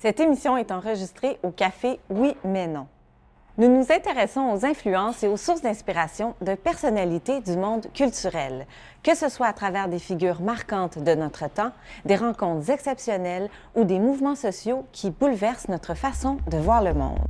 Cette émission est enregistrée au Café Oui, mais non. Nous nous intéressons aux influences et aux sources d'inspiration de personnalités du monde culturel, que ce soit à travers des figures marquantes de notre temps, des rencontres exceptionnelles ou des mouvements sociaux qui bouleversent notre façon de voir le monde.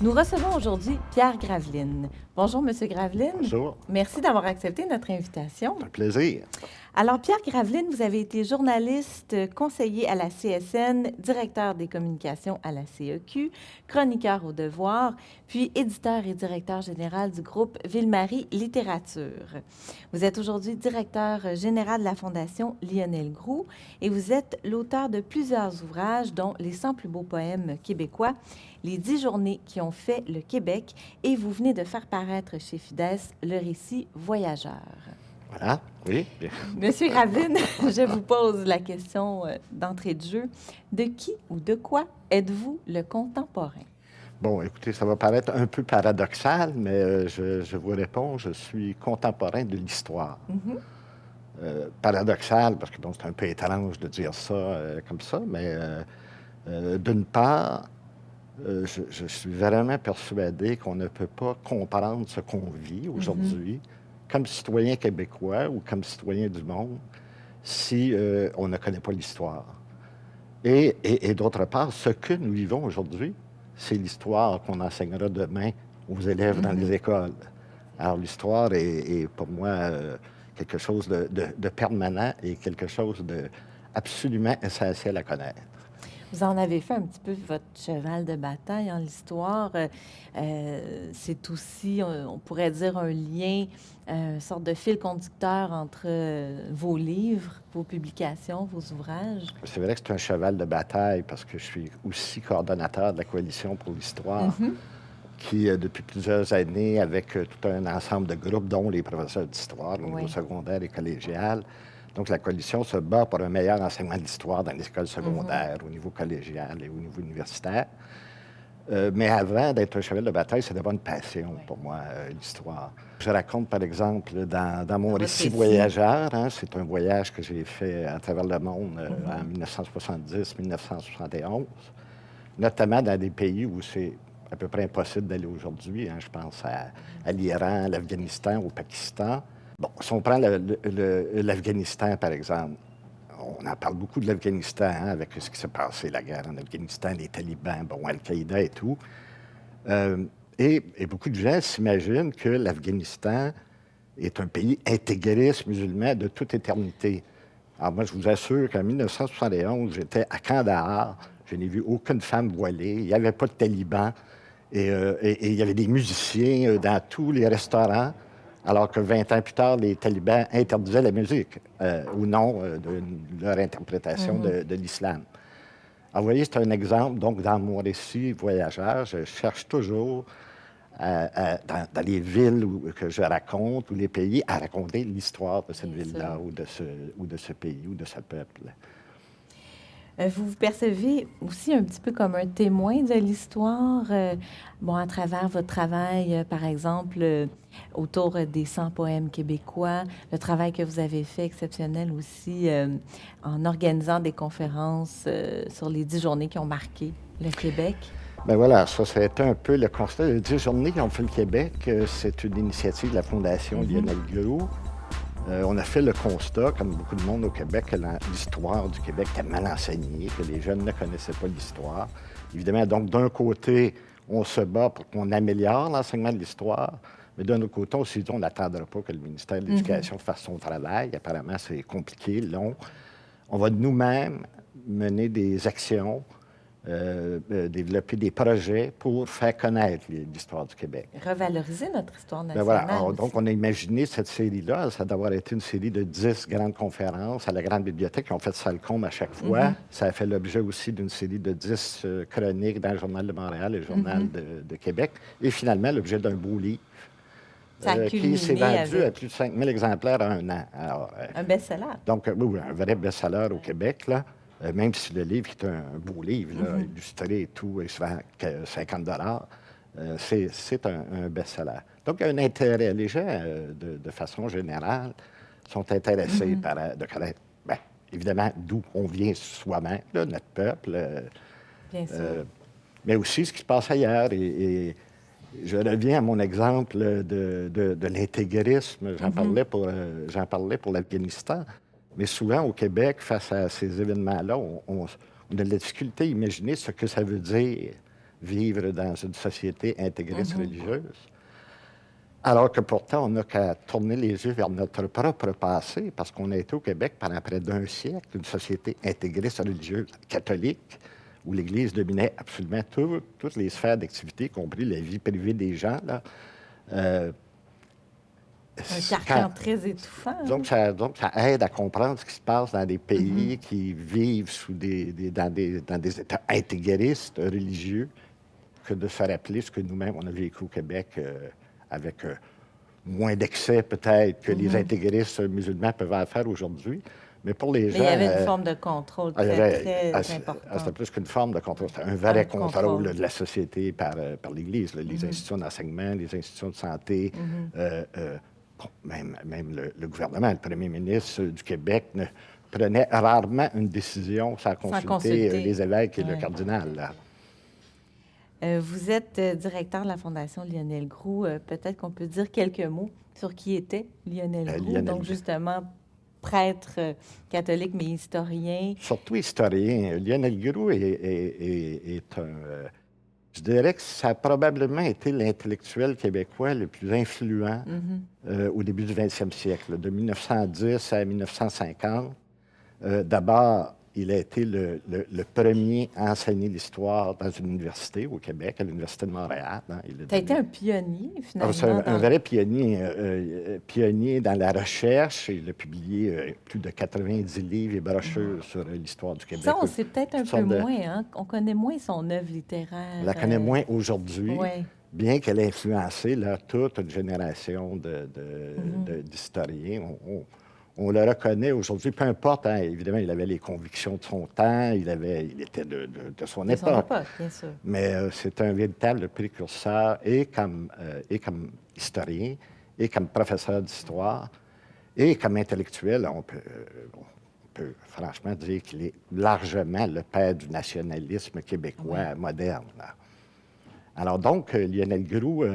Nous recevons aujourd'hui Pierre Graveline. Bonjour, Monsieur Graveline. Bonjour. Merci d'avoir accepté notre invitation. Un plaisir. Alors, Pierre Graveline, vous avez été journaliste, conseiller à la CSN, directeur des communications à la CEQ, chroniqueur au Devoir, puis éditeur et directeur général du groupe Ville-Marie Littérature. Vous êtes aujourd'hui directeur général de la Fondation Lionel Groulx et vous êtes l'auteur de plusieurs ouvrages, dont Les 100 plus beaux poèmes québécois, Les 10 journées qui ont fait le Québec, et vous venez de faire paraître chez Fides le récit Voyageur. Voilà, oui. Monsieur Graveline, je vous pose la question d'entrée de jeu. De qui ou de quoi êtes-vous le contemporain? Bon, écoutez, ça va paraître un peu paradoxal, mais je vous réponds, je suis contemporain de l'histoire. Paradoxal, parce que bon, c'est un peu étrange de dire ça comme ça, mais d'une part, je suis vraiment persuadé qu'on ne peut pas comprendre ce qu'on vit aujourd'hui comme citoyen québécois ou comme citoyen du monde si on ne connaît pas l'histoire. Et d'autre part, ce que nous vivons aujourd'hui, c'est l'histoire qu'on enseignera demain aux élèves dans les écoles. Alors, l'histoire est pour moi quelque chose de permanent et quelque chose d'absolument essentiel à connaître. Vous en avez fait un petit peu votre cheval de bataille en l'histoire. C'est aussi, on pourrait dire, un lien, une sorte de fil conducteur entre vos livres, vos publications, vos ouvrages. C'est vrai que c'est un cheval de bataille parce que je suis aussi coordonnateur de la Coalition pour l'histoire qui, depuis plusieurs années, avec tout un ensemble de groupes, dont les professeurs d'histoire au niveau secondaire et collégial. Donc, la Coalition se bat pour un meilleur enseignement de l'histoire dans les écoles secondaires, au niveau collégial et au niveau universitaire. Mais avant d'être un cheval de bataille, c'est d'abord une passion pour moi, l'histoire. Je raconte, par exemple, dans mon récit Voyageur, c'est un voyage que j'ai fait à travers le monde en 1970-1971, notamment dans des pays où c'est à peu près impossible d'aller aujourd'hui. Je pense à l'Iran, à l'Afghanistan, au Pakistan. Bon, si on prend l'Afghanistan, par exemple, on en parle beaucoup de l'Afghanistan, avec ce qui s'est passé, la guerre en Afghanistan, les talibans, bon, Al-Qaïda et tout. Et beaucoup de gens s'imaginent que l'Afghanistan est un pays intégriste musulman de toute éternité. Alors moi, je vous assure qu'en 1971, j'étais à Kandahar, je n'ai vu aucune femme voilée, il n'y avait pas de talibans, et il y avait des musiciens dans tous les restaurants, alors que 20 ans plus tard, les talibans interdisaient la musique, ou non de leur interprétation de l'islam. Alors, vous voyez, c'est un exemple. Donc, dans mon récit Voyageur, je cherche toujours, dans les villes que je raconte, ou les pays, à raconter l'histoire de cette ville-là, ou de ce pays, ou de ce peuple. Vous vous percevez aussi un petit peu comme un témoin de l'histoire, bon, à travers votre travail, par exemple, autour des 100 poèmes québécois, le travail que vous avez fait exceptionnel aussi en organisant des conférences sur les 10 journées qui ont marqué le Québec. Bien voilà, ça, c'était un peu le constat. Les 10 journées qui ont fait le Québec, c'est une initiative de la Fondation Lionel Groulx. On a fait le constat, comme beaucoup de monde au Québec, que l'histoire du Québec était mal enseignée, que les jeunes ne connaissaient pas l'histoire. Évidemment, donc, d'un côté, on se bat pour qu'on améliore l'enseignement de l'histoire, mais d'un autre côté, on s'est dit, on n'attendra pas que le ministère de l'Éducation fasse son travail. Apparemment, c'est compliqué, long. On va nous-mêmes mener des actions, développer des projets pour faire connaître l'histoire du Québec. Revaloriser notre histoire nationale. Voilà. Alors, donc, on a imaginé cette série-là, ça doit avoir été une série de 10 grandes conférences à la Grande Bibliothèque qui ont fait salle comble à chaque fois. Ça a fait l'objet aussi d'une série de 10 chroniques dans le Journal de Montréal et le Journal de Québec. Et finalement, l'objet d'un beau livre Ça a qui s'est culminé vendu avec à plus de 5000 exemplaires en un an. Alors, un best-seller. donc, oui, un vrai best-seller au Québec, là. Même si le livre est un beau livre, là, illustré et tout, et se vend 50 c'est un best-seller. Donc, il y a un intérêt. Les gens, de façon générale, sont intéressés de connaître, bien, évidemment, d'où on vient soi-même, là, notre peuple, Bien sûr. mais aussi ce qui se passe ailleurs. Et je reviens à mon exemple de l'intégrisme. J'en parlais pour l'Afghanistan. Mais souvent, au Québec, face à ces événements-là, on a de la difficulté à imaginer ce que ça veut dire vivre dans une société intégriste religieuse. Alors que pourtant, on n'a qu'à tourner les yeux vers notre propre passé, parce qu'on a été au Québec pendant près d'un siècle, une société intégriste religieuse catholique, où l'Église dominait absolument toutes les sphères d'activité, y compris la vie privée des gens. Là. Un carcan très étouffant. Donc, ça aide à comprendre ce qui se passe dans des pays qui vivent dans des États intégristes religieux, que de se rappeler ce que nous-mêmes, on a vécu au Québec avec moins d'excès peut-être que les intégristes musulmans peuvent en faire aujourd'hui. Mais pour les gens... Mais il y avait une forme de contrôle très importante. C'était plus qu'une forme de contrôle. C'était un vrai contrôle de la société par l'Église. Les institutions d'enseignement, les institutions de santé, même le gouvernement, le premier ministre du Québec ne prenait rarement une décision sans consulter les évêques et le cardinal. Là. Vous êtes directeur de la Fondation Lionel Groulx. Peut-être qu'on peut dire quelques mots sur qui était Lionel Groulx. Donc, justement, prêtre catholique, mais historien. Surtout historien. Lionel Groulx est un... je dirais que ça a probablement été l'intellectuel québécois le plus influent au début du 20e siècle, de 1910 à 1950. D'abord, il a été le premier à enseigner l'histoire dans une université au Québec, à l'Université de Montréal. Hein. Tu as été un pionnier, finalement. C'est un vrai pionnier dans la recherche. Il a publié plus de 90 livres et brochures sur l'histoire du Québec. Ça, on sait peut-être un peu moins. Hein? On connaît moins son œuvre littéraire. On la connaît moins aujourd'hui, bien qu'elle ait influencé là, toute une génération d'historiens. On le reconnaît aujourd'hui, peu importe, hein, évidemment, il avait les convictions de son temps, il était de son époque. Bien sûr. Mais c'est un véritable précurseur, et comme historien, et comme professeur d'histoire, et comme intellectuel. On peut franchement dire qu'il est largement le père du nationalisme québécois moderne. Là. Alors donc, Lionel Groulx...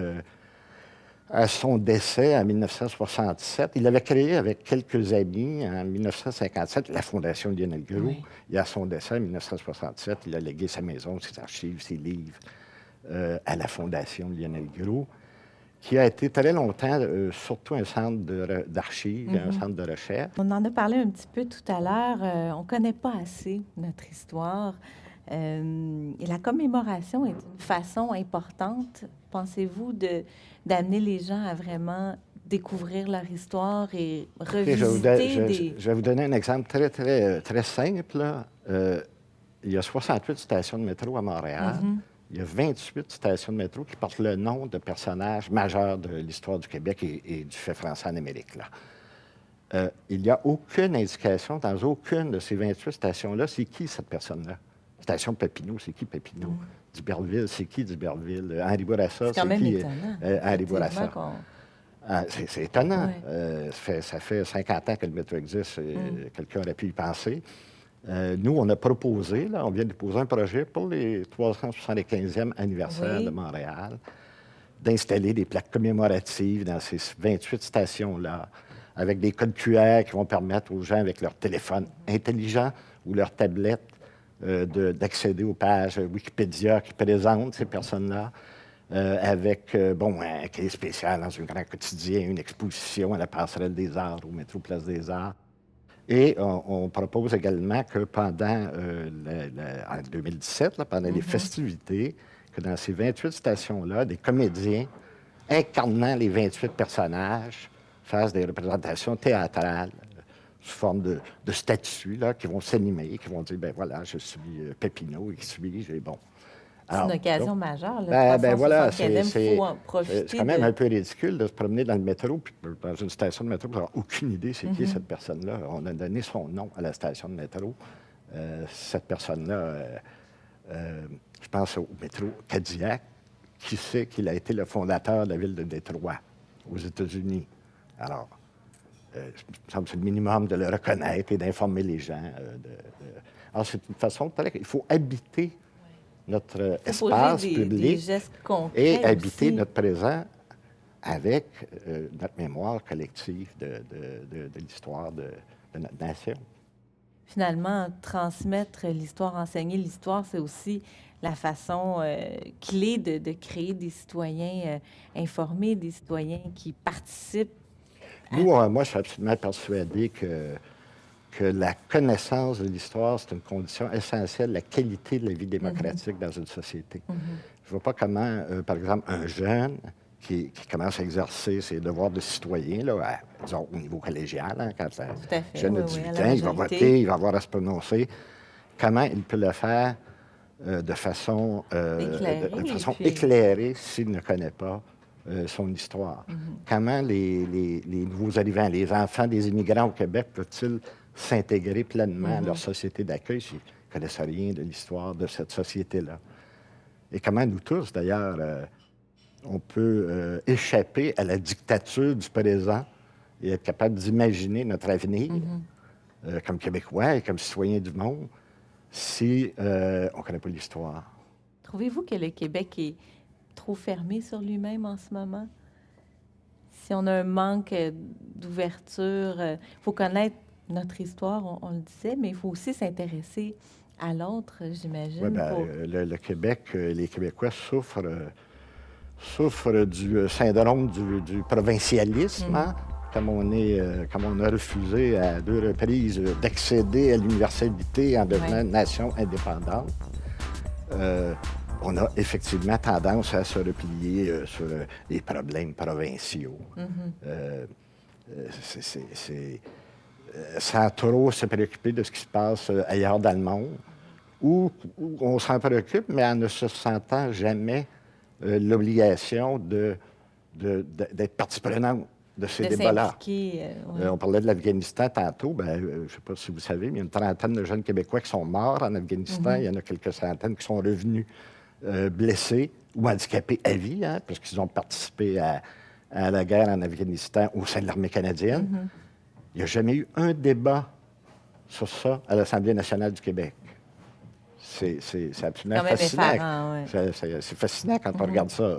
à son décès en 1967, il avait créé avec quelques amis en 1957 la Fondation Lionel Groulx. Et à son décès en 1967, il a légué sa maison, ses archives, ses livres à la Fondation Lionel Groulx, qui a été très longtemps surtout un centre d'archives, un centre de recherche. On en a parlé un petit peu tout à l'heure. On ne connaît pas assez notre histoire. Et la commémoration est une façon importante, pensez-vous, d'amener les gens à vraiment découvrir leur histoire et revisiter je vais vous donner un exemple très, très, très simple. Là. Il y a 68 stations de métro à Montréal. Il y a 28 stations de métro qui portent le nom de personnages majeurs de l'histoire du Québec et du fait français en Amérique. Là. Il n'y a aucune indication dans aucune de ces 28 stations-là, c'est qui cette personne-là? Station Papineau, c'est qui Papineau? D'Iberville, c'est qui d'Iberville? Henri Bourassa, c'est qui Henri Bourassa? C'est étonnant. Ouais. Ça fait 50 ans que le métro existe. Quelqu'un aurait pu y penser. Nous, on a proposé, là, on vient de déposer un projet pour les 375e anniversaire de Montréal, d'installer des plaques commémoratives dans ces 28 stations-là, avec des codes QR qui vont permettre aux gens, avec leur téléphone intelligent ou leur tablette, d'accéder aux pages Wikipédia qui présentent ces personnes-là, avec un cahier spécial dans un grand quotidien, une exposition à la Passerelle des Arts, au métro Place des Arts. Et on propose également que pendant, en 2017, là, pendant les festivités, que dans ces 28 stations-là, des comédiens incarnant les 28 personnages fassent des représentations théâtrales sous forme de statues là, qui vont s'animer, qui vont dire, ben voilà, je suis Pépinot, qui suis-je, et bon. C'est une Alors, occasion donc, majeure, le voilà, 364e, il faut en c'est profiter quand même de... un peu ridicule de se promener dans le métro, puis dans une station de métro, pour n'avoir aucune idée c'est qui cette personne-là. On a donné son nom à la station de métro. Cette personne-là, je pense au métro Cadillac, qui sait qu'il a été le fondateur de la ville de Détroit, aux États-Unis. Alors, il me semble que c'est le minimum de le reconnaître et d'informer les gens. Alors, c'est une façon il faut habiter notre Il faut poser espace des public gestes concrets et habiter aussi. notre présent avec notre mémoire collective de l'histoire de notre nation. Finalement, transmettre l'histoire, enseigner l'histoire, c'est aussi la façon clé de créer des citoyens informés, des citoyens qui participent. Moi, je suis absolument persuadé que la connaissance de l'histoire, c'est une condition essentielle de la qualité de la vie démocratique dans une société. Je ne vois pas comment, par exemple, un jeune qui commence à exercer ses devoirs de citoyen, là, disons, au niveau collégial, hein, quand un jeune de 18 ans, il va voter, il va avoir à se prononcer, comment il peut le faire de façon éclairée s'il ne connaît pas son histoire. Comment les nouveaux arrivants, les enfants des immigrants au Québec peuvent-ils s'intégrer pleinement à leur société d'accueil s'ils ne connaissent rien de l'histoire de cette société-là? Et comment nous tous, d'ailleurs, on peut échapper à la dictature du présent et être capable d'imaginer notre avenir comme Québécois et comme citoyens du monde si on ne connaît pas l'histoire. Trouvez-vous que le Québec est trop fermé sur lui-même en ce moment? Si on a un manque d'ouverture, il faut connaître notre histoire, on le disait, mais il faut aussi s'intéresser à l'autre, j'imagine. Oui, bien, le Québec, les Québécois souffrent du syndrome du provincialisme, hein? Comme on a refusé à 2 reprises d'accéder à l'universalité en devenant une nation indépendante. On a effectivement tendance à se replier sur les problèmes provinciaux. Sans trop se préoccuper de ce qui se passe ailleurs dans le monde, où on s'en préoccupe, mais en ne se sentant jamais l'obligation d'être partie prenante de ces débats-là. On parlait de l'Afghanistan tantôt. Je ne sais pas si vous savez, mais il y a une trentaine de jeunes Québécois qui sont morts en Afghanistan. Il y en a quelques centaines qui sont revenus blessés ou handicapés à vie, hein, parce qu'ils ont participé à la guerre en Afghanistan au sein de l'armée canadienne. Il n'y a jamais eu un débat sur ça à l'Assemblée nationale du Québec. C'est absolument fascinant. C'est fascinant quand on regarde ça.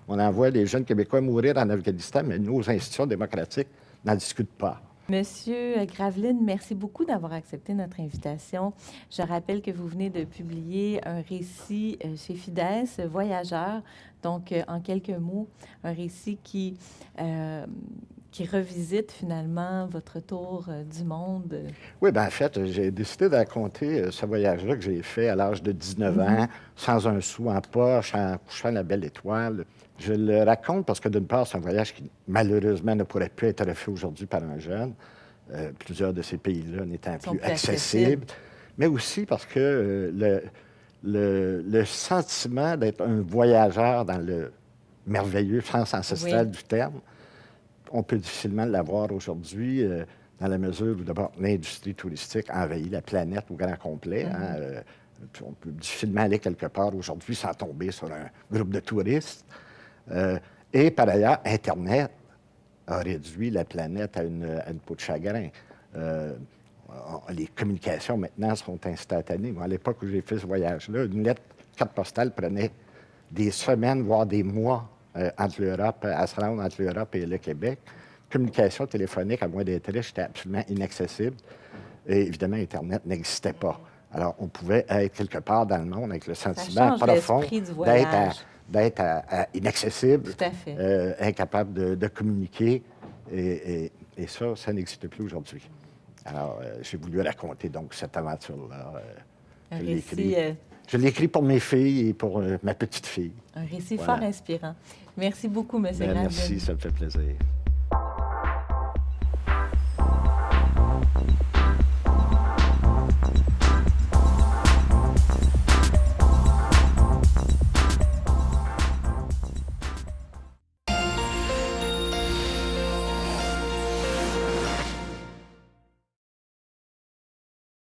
On envoie les jeunes Québécois mourir en Afghanistan, mais nos institutions démocratiques n'en discutent pas. Monsieur Graveline, merci beaucoup d'avoir accepté notre invitation. Je rappelle que vous venez de publier un récit chez Fides, Voyageurs. Donc, en quelques mots, un récit qui revisite finalement votre tour du monde. Oui, bien en fait, j'ai décidé de raconter ce voyage-là que j'ai fait à l'âge de 19 ans, sans un sou en poche, en couchant la belle étoile. Je le raconte parce que, d'une part, c'est un voyage qui, malheureusement, ne pourrait plus être fait aujourd'hui par un jeune, plusieurs de ces pays-là n'étant plus accessibles, mais aussi parce que le sentiment d'être un voyageur dans le merveilleux sens ancestral du terme, on peut difficilement l'avoir aujourd'hui dans la mesure où, d'abord, l'industrie touristique envahit la planète au grand complet. On peut difficilement aller quelque part aujourd'hui sans tomber sur un groupe de touristes. Et par ailleurs, Internet a réduit la planète à une peau de chagrin. Les communications maintenant sont instantanées. Moi, à l'époque où j'ai fait ce voyage-là, une lettre carte postale prenait des semaines, voire des mois entre l'Europe, à se rendre entre l'Europe et le Québec. Communication téléphonique, à moins d'être riche, était absolument inaccessible. Et évidemment, Internet n'existait pas. Alors, on pouvait être quelque part dans le monde avec le sentiment profond d'être inaccessible, incapable de communiquer. Et ça n'existe plus aujourd'hui. Alors, j'ai voulu raconter donc cette aventure-là. Je l'ai écrit pour mes filles et pour ma petite fille. Un récit fort inspirant. Merci beaucoup, M. Graveline. Merci, ça me fait plaisir.